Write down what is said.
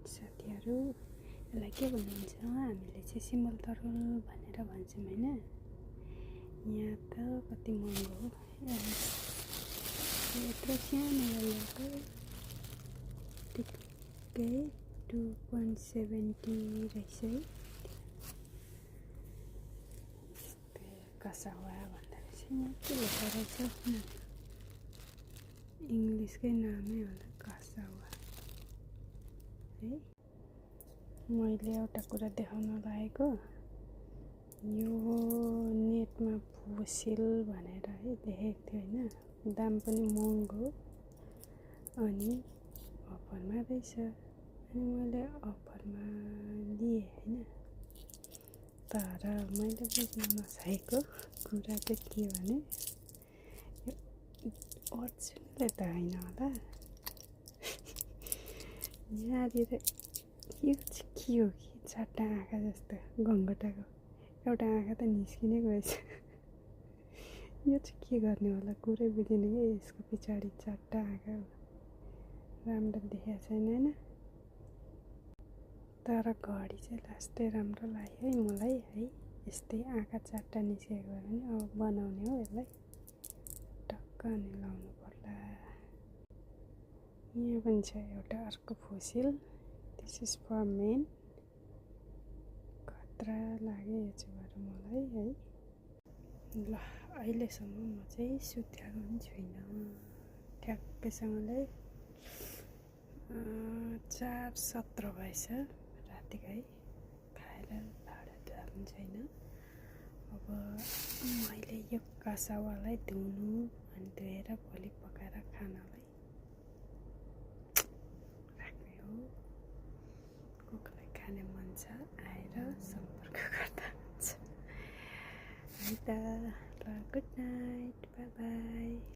साथीहरू, यसलाई के भन्नुहुन्छ? हामीले चाहिँ सिमल तरुल भनेर भन्छौँ हैन। यहाँ त कति महँगो हो। यत्रो सानो ल्याएको ठिक्कै 2.70 रहेछ है। कसावा भन्दा रहेछ। यहाँ के लेखेको रहेछ? इङ्ग्लिसकै नामै होला कसावा है। मैले एउटा कुरा देखाउन लागेको, यो नेटमा फुसिल भनेर है लेखेको थियो हैन। दाम पनि महँगो अनि अफरमा रहेछ। अनि मैले अफरमा लिएँ हैन। तर मैले बुझ्न नसकेको कुरा चाहिँ के भने, यो ओरिजिनल त हैन होला। यहाँनिर यो चाहिँ के हो कि चारवटा आँखा जस्तो गङ्गटाको एउटा आँखा त निस्किनै गएछ। यो चाहिँ के गर्ने होला कुरै बुझिन कि यसको पछाडि चारवटा आँखा राम्रो देखेको छैन हैन। तर घडी चाहिँ लास्टै राम्रो लाग्यो है मलाई है। यस्तै आँखा चारवटा निस्केको भए पनि अब बनाउने हो यसलाई टक्क अनि लाउनु पर्ला। यहाँ पनि छ एउटा अर्को फुसिल। This is for men. खतरा लाग्यो यो चाहिँ भएर मलाई है। ल अहिलेसम्म म चाहिँ सुत्याएको पनि छुइनँ। ठ्याक्कैसँगले 4:17 भएछ रातिको है। खाएर भाँडा धुवा पनि छैन। अब मैले यो कसावालाई धुनु अनि धोएर भोलि पकाएर खानालाई राख्ने हो। कसलाई खाने मन छ आएर सम्पर्क गर्दा हुन्छ है त। ल गुड नाइट, बाई बाई।